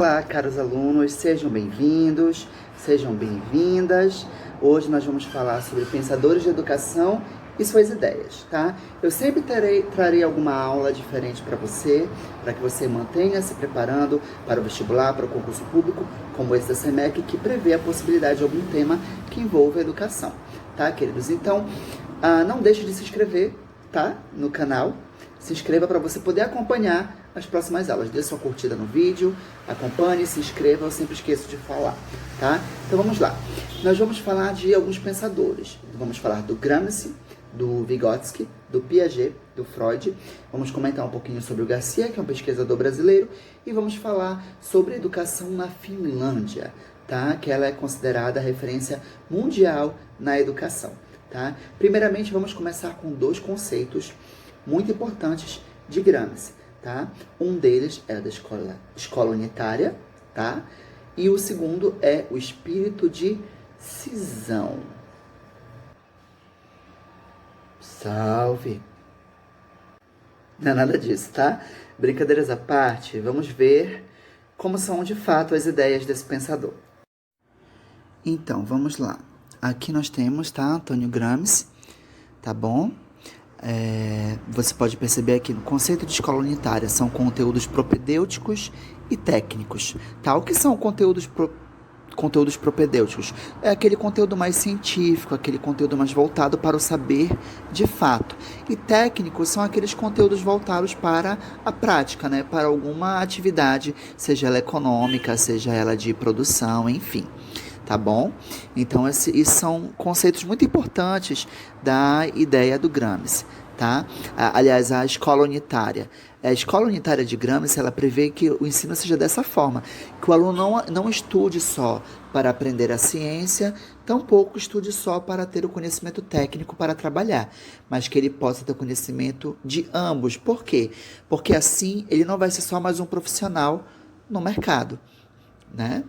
Olá, caros alunos, sejam bem-vindos, sejam bem-vindas. Hoje nós vamos falar sobre pensadores de educação e suas ideias, tá? Eu sempre trarei alguma aula diferente para que você mantenha se preparando para o vestibular, para o concurso público, como esse da SEMEC, que prevê a possibilidade de algum tema que envolva a educação, tá, queridos? Então, não deixe de se inscrever, tá, no canal. Se inscreva para você poder acompanhar as próximas aulas. Dê sua curtida no vídeo, acompanhe, se inscreva, eu sempre esqueço de falar, tá? Então vamos lá. Nós vamos falar de alguns pensadores. Vamos falar do Gramsci, do Vygotsky, do Piaget, do Freud. Vamos comentar um pouquinho sobre o Garcia, que é um pesquisador brasileiro, e vamos falar sobre a educação na Finlândia, tá? Que ela é considerada a referência mundial na educação, tá? Primeiramente, vamos começar com dois conceitos muito importantes de Gramsci, tá? Um deles é da escola unitária, tá? E o segundo é o espírito de cisão. Salve! Não é nada disso, tá? Brincadeiras à parte, vamos ver como são de fato as ideias desse pensador. Então, vamos lá. Aqui nós temos, tá? Antônio Gramsci, tá bom? Você pode perceber aqui no conceito de escola unitária são conteúdos propedêuticos e técnicos, tá? O que são conteúdos propedêuticos? É aquele conteúdo mais científico, aquele conteúdo mais voltado para o saber de fato. E técnicos são aqueles conteúdos voltados para a prática, né? Para alguma atividade, seja ela econômica, seja ela de produção, enfim. Tá bom? Então, esses são conceitos muito importantes da ideia do Gramsci, tá? Aliás, a escola unitária. A escola unitária de Gramsci, ela prevê que o ensino seja dessa forma, que o aluno não estude só para aprender a ciência, tampouco estude só para ter o conhecimento técnico para trabalhar, mas que ele possa ter o conhecimento de ambos. Por quê? Porque assim ele não vai ser só mais um profissional no mercado, né?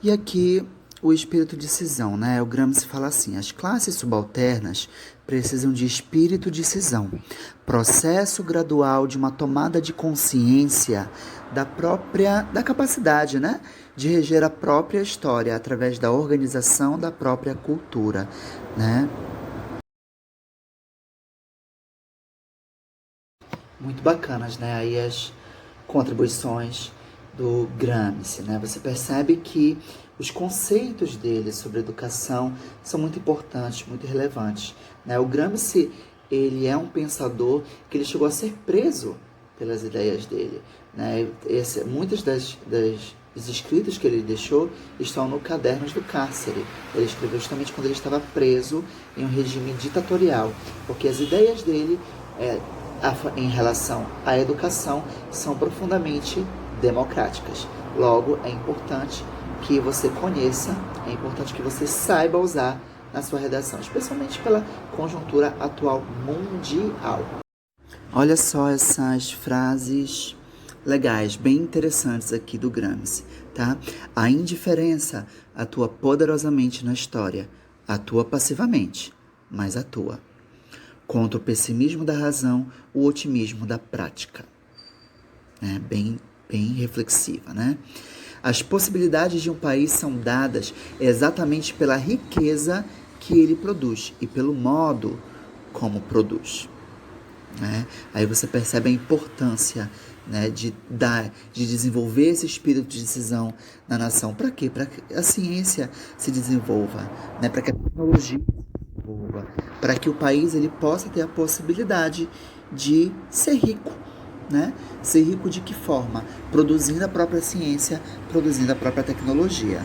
E aqui o espírito de cisão, né? O Gramsci fala assim: as classes subalternas precisam de espírito de cisão, processo gradual de uma tomada de consciência da capacidade, né, de reger a própria história através da organização da própria cultura, né? Muito bacanas, né? Aí as contribuições do Gramsci, né? Você percebe que os conceitos dele sobre educação são muito importantes, muito relevantes, né? O Gramsci, ele é um pensador que ele chegou a ser preso pelas ideias dele, né? Muitas dos escritos que ele deixou estão no Cadernos do Cárcere. Ele escreveu justamente quando ele estava preso em um regime ditatorial, porque as ideias dele em relação à educação são profundamente democráticas. Logo, é importante que você conheça, é importante que você saiba usar na sua redação, especialmente pela conjuntura atual mundial. Olha só essas frases legais, bem interessantes aqui do Gramsci, tá? A indiferença atua poderosamente na história, atua passivamente, mas atua. Contra o pessimismo da razão, o otimismo da prática. Bem reflexiva, né? As possibilidades de um país são dadas exatamente pela riqueza que ele produz e pelo modo como produz, né? Aí você percebe a importância, né, de desenvolver esse espírito de decisão na nação. Para quê? Para que a ciência se desenvolva, né? Para que a tecnologia para que o país ele possa ter a possibilidade de ser rico, né? Ser rico de que forma? Produzindo a própria ciência, produzindo a própria tecnologia.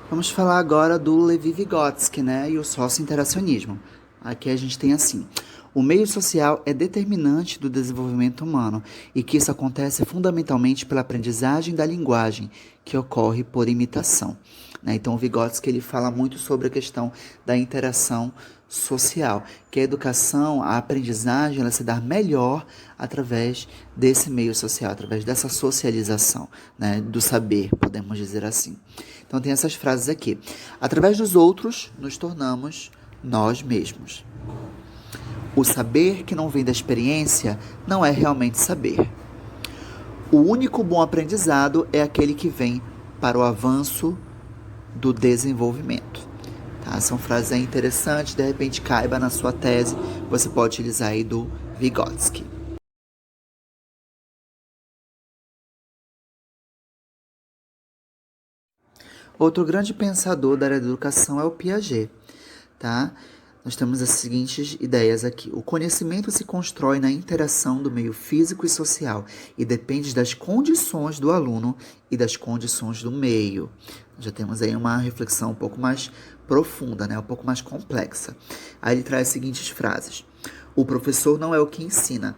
Vamos falar agora do Levi Vygotsky, né? E o socio-interacionismo. Aqui a gente tem assim: o meio social é determinante do desenvolvimento humano e que isso acontece fundamentalmente pela aprendizagem da linguagem, que ocorre por imitação. Então, o Vygotsky ele fala muito sobre a questão da interação social, que a educação, a aprendizagem, ela se dá melhor através desse meio social, através dessa socialização, né, do saber, podemos dizer assim. Então tem essas frases aqui. Através dos outros, nos tornamos nós mesmos. O saber que não vem da experiência não é realmente saber. O único bom aprendizado é aquele que vem para o avanço do desenvolvimento. Tá? São frases interessantes, de repente caiba na sua tese, você pode utilizar aí do Vygotsky. Outro grande pensador da área da educação é o Piaget. Tá? Nós temos as seguintes ideias aqui. O conhecimento se constrói na interação do meio físico e social e depende das condições do aluno e das condições do meio. Já temos aí uma reflexão um pouco mais profunda, né? Um pouco mais complexa. Aí ele traz as seguintes frases. O professor não é o que ensina,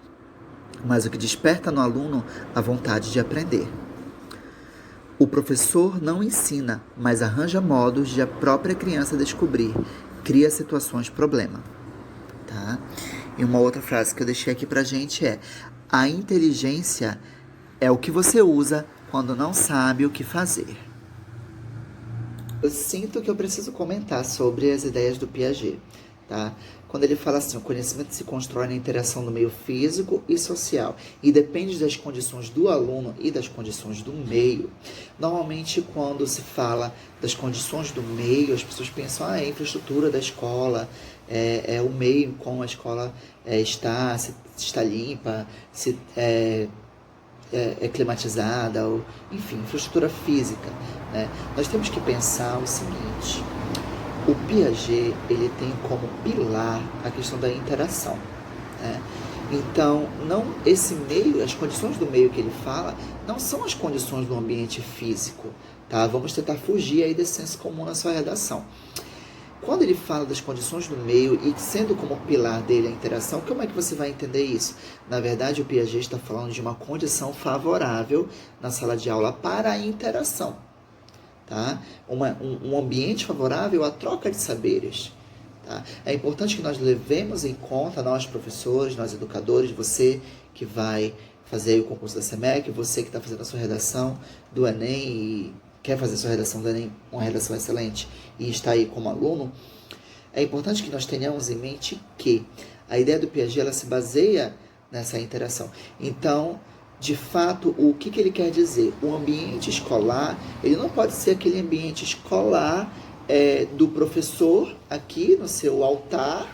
mas o que desperta no aluno a vontade de aprender. O professor não ensina, mas arranja modos de a própria criança descobrir. Cria situações problema, tá? E uma outra frase que eu deixei aqui pra gente é: a inteligência é o que você usa quando não sabe o que fazer. Eu sinto que eu preciso comentar sobre as ideias do Piaget, tá? Quando ele fala assim, o conhecimento se constrói na interação do meio físico e social e depende das condições do aluno e das condições do meio. Normalmente, quando se fala das condições do meio, as pessoas pensam, é a infraestrutura da escola, é o meio em como a escola está, se está limpa, se é climatizada, ou, enfim, infraestrutura física, né? Nós temos que pensar o seguinte: o Piaget, ele tem como pilar a questão da interação, né? Então, não esse meio, as condições do meio que ele fala, não são as condições do ambiente físico, tá? Vamos tentar fugir aí desse senso comum na sua redação. Quando ele fala das condições do meio e sendo como pilar dele a interação, como é que você vai entender isso? Na verdade, o Piaget está falando de uma condição favorável na sala de aula para a interação. Tá? Um ambiente favorável à troca de saberes. Tá? É importante que nós levemos em conta, nós professores, nós educadores, você que vai fazer o concurso da SEMEC, você que está fazendo a sua redação do Enem e quer fazer a sua redação do Enem, uma redação excelente, e está aí como aluno, é importante que nós tenhamos em mente que a ideia do Piaget ela se baseia nessa interação. Então, de fato, o que ele quer dizer? O ambiente escolar, ele não pode ser aquele ambiente escolar do professor aqui no seu altar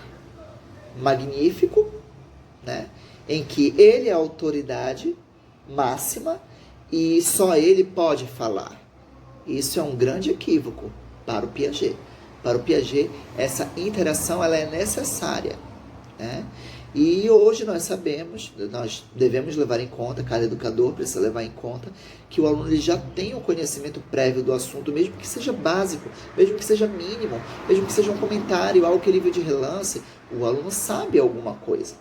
magnífico, né? Em que ele é a autoridade máxima e só ele pode falar. Isso é um grande equívoco para o Piaget. Para o Piaget, essa interação ela é necessária, né? E hoje nós sabemos, nós devemos levar em conta, cada educador precisa levar em conta, que o aluno ele já tem um conhecimento prévio do assunto, mesmo que seja básico, mesmo que seja mínimo, mesmo que seja um comentário, algo que ele viu de relance, o aluno sabe alguma coisa.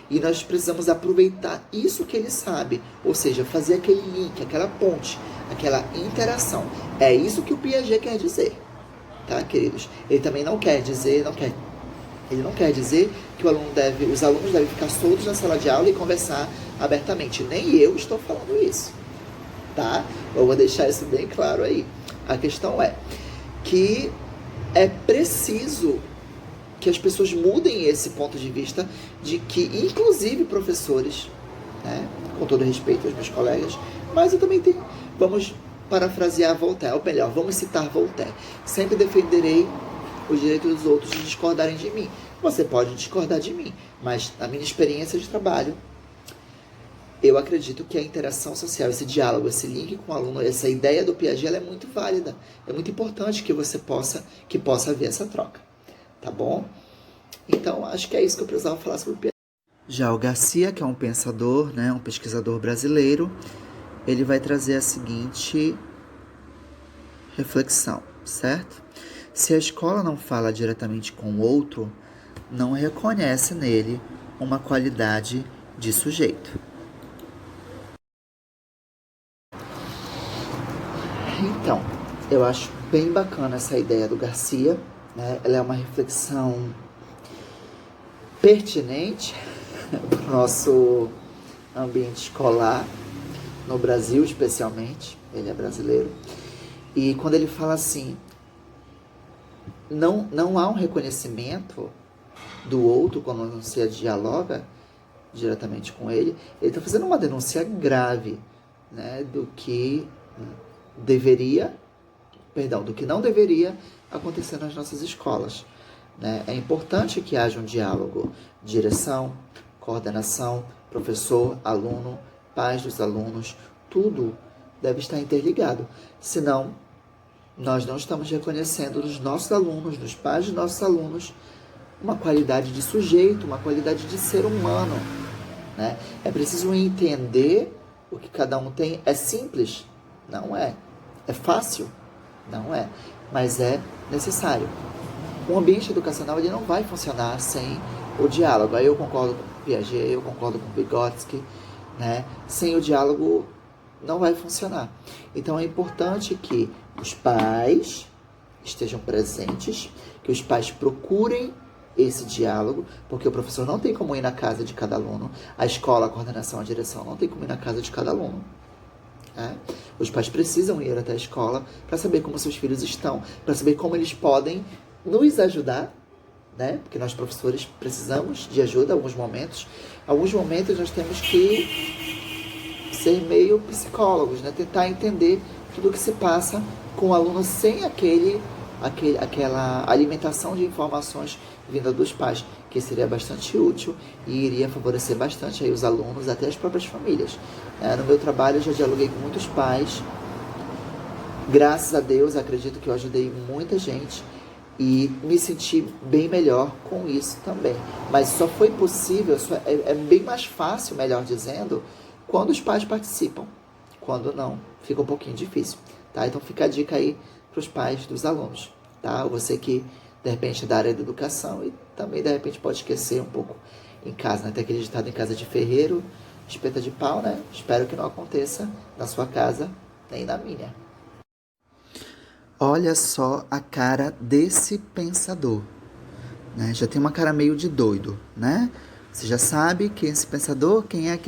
E nós precisamos aproveitar isso que ele sabe, ou seja, fazer aquele link, aquela ponte, aquela interação. É isso que o Piaget quer dizer, tá, queridos? Ele também não quer dizer, ele não quer dizer que os alunos devem ficar soltos na sala de aula e conversar abertamente. Nem eu estou falando isso, tá? Eu vou deixar isso bem claro aí. A questão é que é preciso que as pessoas mudem esse ponto de vista de que, inclusive professores, né, com todo respeito aos meus colegas, mas eu também tenho, vamos parafrasear Voltaire, ou melhor, vamos citar Voltaire: sempre defenderei o direito dos outros de discordarem de mim. Você pode discordar de mim, mas na minha experiência de trabalho, eu acredito que a interação social, esse diálogo, esse link com o aluno, essa ideia do Piaget, ela é muito válida. É muito importante que você possa haver essa troca. Tá bom? Então, acho que é isso que eu precisava falar sobre o Piaget. Já o Garcia, que é um pensador, né, um pesquisador brasileiro, ele vai trazer a seguinte reflexão, certo? Se a escola não fala diretamente com o outro, não reconhece nele uma qualidade de sujeito. Então, eu acho bem bacana essa ideia do Garcia, né? Ela é uma reflexão pertinente para o nosso ambiente escolar, no Brasil especialmente, ele é brasileiro. E quando ele fala assim, não há um reconhecimento do outro quando você dialoga diretamente com ele está fazendo uma denúncia grave, né, do que não deveria acontecer nas nossas escolas, né? É importante que haja um diálogo, direção, coordenação, professor, aluno, pais dos alunos, tudo deve estar interligado, senão nós não estamos reconhecendo nos nossos alunos, nos pais dos nossos alunos, uma qualidade de sujeito, uma qualidade de ser humano, né? É preciso entender o que cada um tem. É simples? Não é. É fácil? Não é. Mas é necessário. O ambiente educacional ele não vai funcionar sem o diálogo. Aí eu concordo com Piaget, eu concordo com Vygotsky, né? Sem o diálogo não vai funcionar. Então é importante que os pais estejam presentes, que os pais procurem esse diálogo, porque o professor não tem como ir na casa de cada aluno, a escola, a coordenação, a direção não tem como ir na casa de cada aluno. Né? Os pais precisam ir até a escola para saber como seus filhos estão, para saber como eles podem nos ajudar, né? Porque nós professores precisamos de ajuda em alguns momentos. Em alguns momentos nós temos que ser meio psicólogos, né? Tentar entender tudo o que se passa com o aluno sem aquela alimentação de informações vinda dos pais, que seria bastante útil e iria favorecer bastante aí os alunos, até as próprias famílias. No meu trabalho eu já dialoguei com muitos pais, graças a Deus acredito que eu ajudei muita gente e me senti bem melhor com isso também. Mas só foi possível, é bem mais fácil, melhor dizendo, quando os pais participam. Quando não, fica um pouquinho difícil, tá? Então fica a dica aí para os pais dos alunos, tá? Você que de repente é da área da educação e também de repente pode esquecer um pouco em casa, né? Tem aquele ditado em casa de ferreiro, espeta de pau, né? Espero que não aconteça na sua casa nem na minha. Olha só a cara desse pensador, né? Já tem uma cara meio de doido, né? Você já sabe que esse pensador, quem é?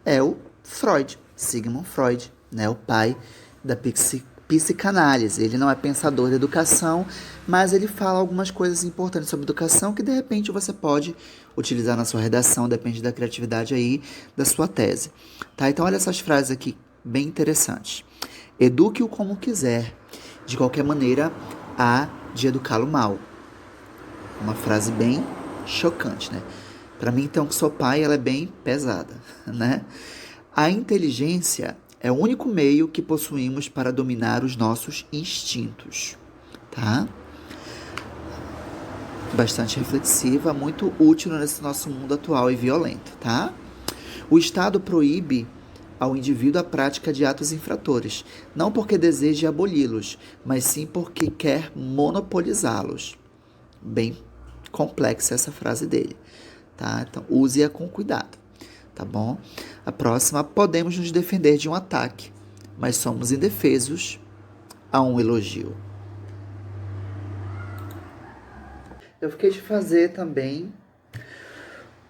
É o Freud, Sigmund Freud, né? O pai da psicanálise. Ele não é pensador de educação, mas ele fala algumas coisas importantes sobre educação que de repente você pode utilizar na sua redação, depende da criatividade aí da sua tese, tá? Então olha essas frases aqui bem interessantes. Eduque-o como quiser, de qualquer maneira há de educá-lo mal. Uma frase bem chocante, né? Para mim, então, que sou pai, ela é bem pesada, né? A inteligência é o único meio que possuímos para dominar os nossos instintos, tá? Bastante reflexiva, muito útil nesse nosso mundo atual e violento, tá? O Estado proíbe ao indivíduo a prática de atos infratores, não porque deseje aboli-los, mas sim porque quer monopolizá-los. Bem complexa essa frase dele, tá? Então, use-a com cuidado, tá bom? A próxima, podemos nos defender de um ataque, mas somos indefesos a um elogio. Eu fiquei de fazer também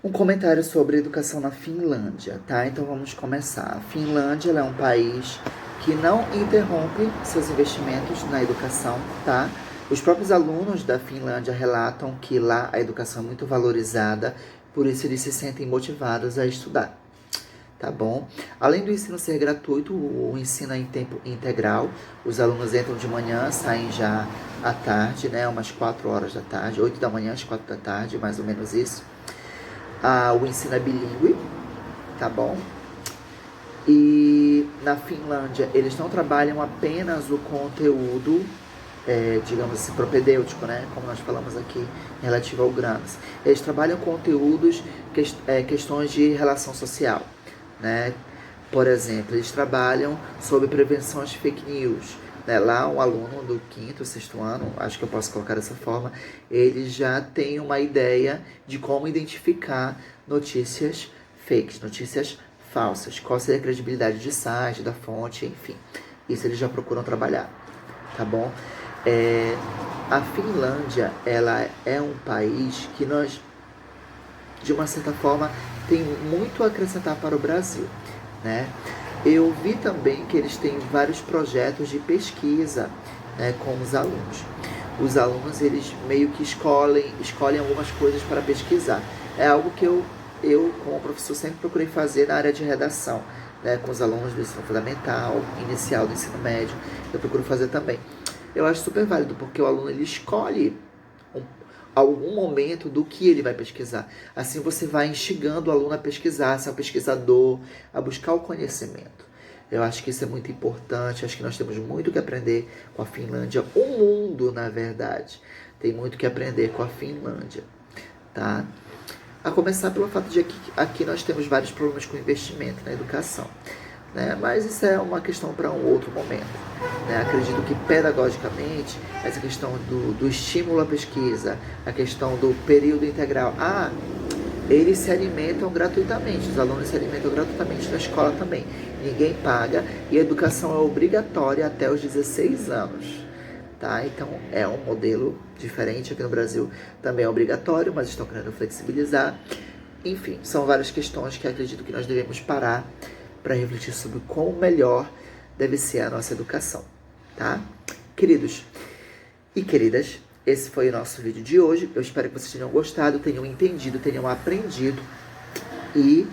um comentário sobre a educação na Finlândia, tá? Então vamos começar. A Finlândia ela é um país que não interrompe seus investimentos na educação, tá? Os próprios alunos da Finlândia relatam que lá a educação é muito valorizada, por isso eles se sentem motivados a estudar, tá bom? Além do ensino ser gratuito, o ensino é em tempo integral. Os alunos entram de manhã, saem já à tarde, né? Umas 4 horas da tarde, 8 da manhã às 4 da tarde, mais ou menos isso. O ensino é bilíngue, tá bom? E na Finlândia eles não trabalham apenas o conteúdo, digamos assim, propedêutico, né? Como nós falamos aqui, relativo ao Gramsci. Eles trabalham conteúdos, questões de relação social, né? Por exemplo, eles trabalham sobre prevenção de fake news. Né? Lá, um aluno do 5º, 6º ano, acho que eu posso colocar dessa forma, ele já tem uma ideia de como identificar notícias fakes, notícias falsas, qual seria a credibilidade de site, da fonte, enfim. Isso eles já procuram trabalhar, tá bom? A Finlândia, ela é um país que nós, de uma certa forma, tem muito a acrescentar para o Brasil, né? Eu vi também que eles têm vários projetos de pesquisa, né, com os alunos. Os alunos, eles meio que escolhem algumas coisas para pesquisar. É algo que eu, como professor, sempre procurei fazer na área de redação, né, com os alunos do ensino fundamental, inicial do ensino médio, eu procuro fazer também. Eu acho super válido, porque o aluno, ele escolhe algum momento do que ele vai pesquisar. Assim você vai instigando o aluno a pesquisar, a ser um pesquisador, a buscar o conhecimento. Eu acho que isso é muito importante, acho que nós temos muito que aprender com a Finlândia. O mundo, na verdade, tem muito que aprender com a Finlândia, tá? A começar pelo fato de que aqui nós temos vários problemas com investimento na educação, né? Mas isso é uma questão para um outro momento, né? Acredito que pedagogicamente, essa questão do estímulo à pesquisa, a questão do período integral, eles se alimentam gratuitamente, os alunos se alimentam gratuitamente na escola também, ninguém paga, e a educação é obrigatória até os 16 anos. Tá? Então é um modelo diferente. Aqui no Brasil também é obrigatório, mas estão querendo flexibilizar. Enfim, são várias questões que acredito que nós devemos parar para refletir sobre como melhor deve ser a nossa educação, tá? Queridos e queridas, esse foi o nosso vídeo de hoje. Eu espero que vocês tenham gostado, tenham entendido, tenham aprendido. E,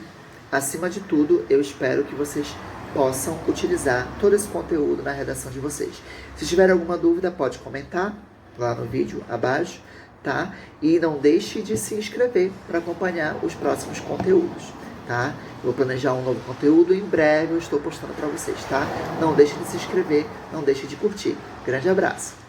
acima de tudo, eu espero que vocês possam utilizar todo esse conteúdo na redação de vocês. Se tiver alguma dúvida, pode comentar lá no vídeo abaixo, tá? E não deixe de se inscrever para acompanhar os próximos conteúdos, tá? Eu vou planejar um novo conteúdo, em breve eu estou postando para vocês, tá? Não deixe de se inscrever, não deixe de curtir. Grande abraço!